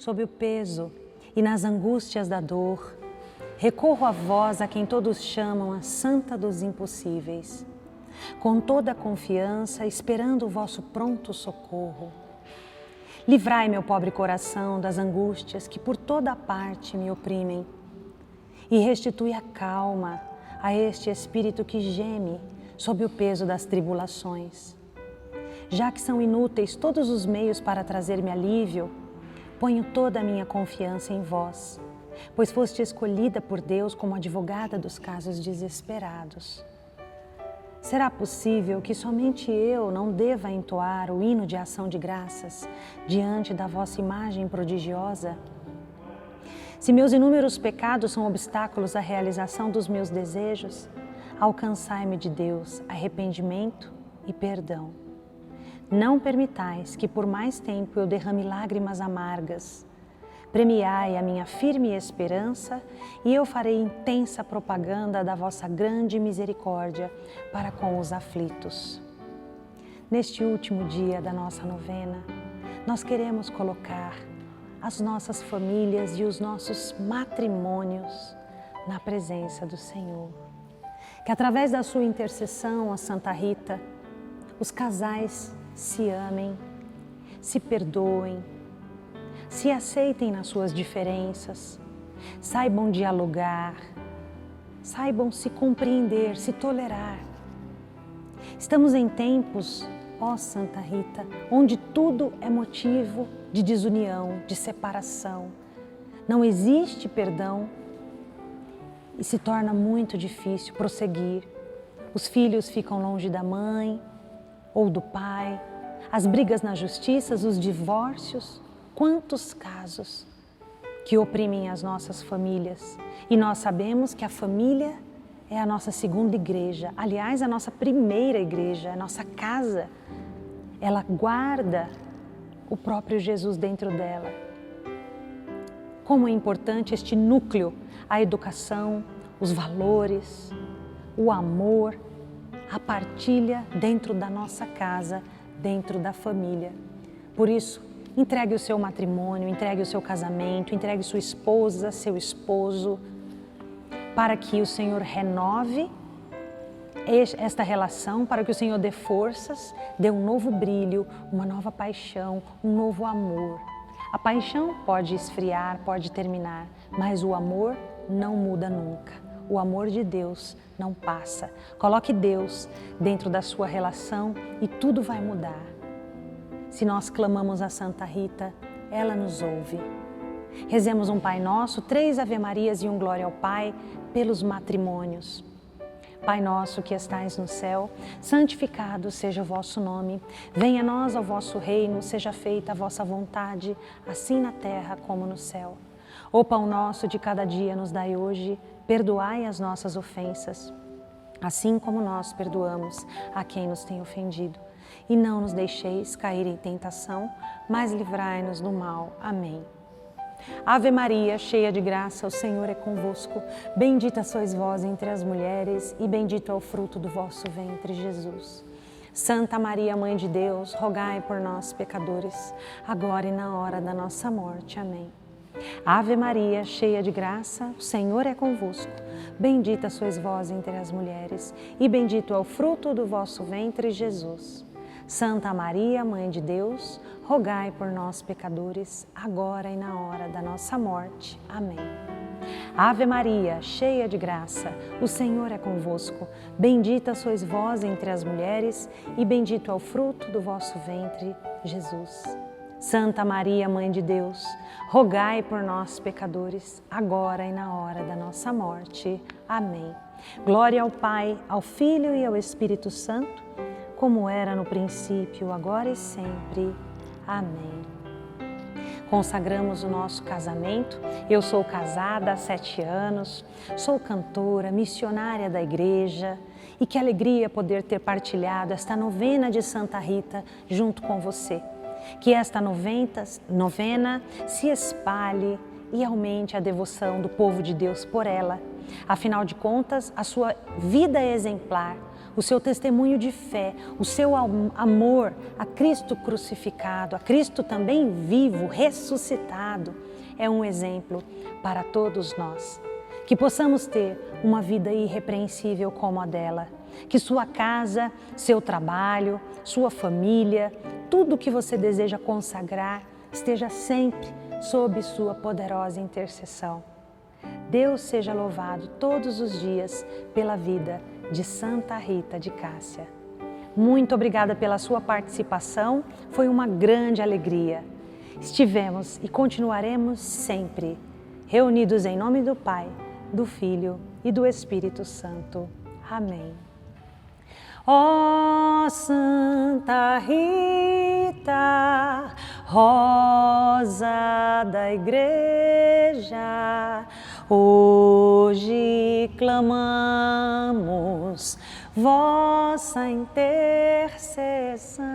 sob o peso e nas angústias da dor, recorro a vós, a quem todos chamam a Santa dos Impossíveis, com toda a confiança, esperando o vosso pronto socorro. Livrai meu pobre coração das angústias que por toda parte me oprimem e restitui a calma a este espírito que geme sob o peso das tribulações. Já que são inúteis todos os meios para trazer-me alívio, ponho toda a minha confiança em vós, pois foste escolhida por Deus como advogada dos casos desesperados. Será possível que somente eu não deva entoar o hino de ação de graças diante da vossa imagem prodigiosa? Se meus inúmeros pecados são obstáculos à realização dos meus desejos, alcançai-me de Deus arrependimento e perdão. Não permitais que por mais tempo eu derrame lágrimas amargas. Premiai a minha firme esperança e eu farei intensa propaganda da vossa grande misericórdia para com os aflitos. Neste último dia da nossa novena, nós queremos colocar as nossas famílias e os nossos matrimônios na presença do Senhor. Que através da sua intercessão, a Santa Rita, os casais se amem, se perdoem, se aceitem nas suas diferenças, saibam dialogar, saibam se compreender, se tolerar. Estamos em tempos, ó Santa Rita, onde tudo é motivo de desunião, de separação. Não existe perdão e se torna muito difícil prosseguir. Os filhos ficam longe da mãe ou do pai, as brigas na justiça, os divórcios. Quantos casos que oprimem as nossas famílias. E nós sabemos que a família é a nossa segunda igreja, aliás, a nossa primeira igreja, a nossa casa. Ela guarda o próprio Jesus dentro dela. Como é importante este núcleo, a educação, os valores, o amor, a partilha dentro da nossa casa, dentro da família. Por isso, entregue o seu matrimônio, entregue o seu casamento, entregue sua esposa, seu esposo, para que o Senhor renove esta relação, para que o Senhor dê forças, dê um novo brilho, uma nova paixão, um novo amor. A paixão pode esfriar, pode terminar, mas o amor não muda nunca. O amor de Deus não passa. Coloque Deus dentro da sua relação e tudo vai mudar. Se nós clamamos a Santa Rita, ela nos ouve. Rezemos um Pai Nosso, 3 Ave-Marias e um Glória ao Pai pelos matrimônios. Pai nosso que estais no céu, santificado seja o vosso nome. Venha a nós o vosso reino, seja feita a vossa vontade, assim na terra como no céu. O pão nosso de cada dia nos dai hoje, perdoai as nossas ofensas, assim como nós perdoamos a quem nos tem ofendido. E não nos deixeis cair em tentação, mas livrai-nos do mal. Amém. Ave Maria, cheia de graça, o Senhor é convosco. Bendita sois vós entre as mulheres e bendito é o fruto do vosso ventre, Jesus. Santa Maria, Mãe de Deus, rogai por nós, pecadores, agora e na hora da nossa morte. Amém. Ave Maria, cheia de graça, o Senhor é convosco. Bendita sois vós entre as mulheres e bendito é o fruto do vosso ventre, Jesus. Santa Maria, Mãe de Deus, rogai por nós, pecadores, agora e na hora da nossa morte. Amém. Ave Maria, cheia de graça, o Senhor é convosco. Bendita sois vós entre as mulheres e bendito é o fruto do vosso ventre, Jesus. Santa Maria, Mãe de Deus, rogai por nós, pecadores, agora e na hora da nossa morte. Amém. Glória ao Pai, ao Filho e ao Espírito Santo, como era no princípio, agora e sempre. Amém. Consagramos o nosso casamento. Eu sou casada há 7 anos, sou cantora, missionária da igreja e que alegria poder ter partilhado esta novena de Santa Rita junto com você. Que esta novena se espalhe e aumente a devoção do povo de Deus por ela Afinal de contas, a sua vida é exemplar, o seu testemunho de fé, o seu amor a Cristo crucificado, a Cristo também vivo, ressuscitado, é um exemplo para todos nós. Que possamos ter uma vida irrepreensível como a dela. Que sua casa, seu trabalho, sua família, tudo que você deseja consagrar, esteja sempre sob sua poderosa intercessão. Deus seja louvado todos os dias pela vida de Santa Rita de Cássia. Muito obrigada pela sua participação, foi uma grande alegria. Estivemos e continuaremos sempre reunidos em nome do Pai, do Filho e do Espírito Santo. Amém. Ó Santa Rita, rosa da Igreja, hoje clamamos vossa intercessão.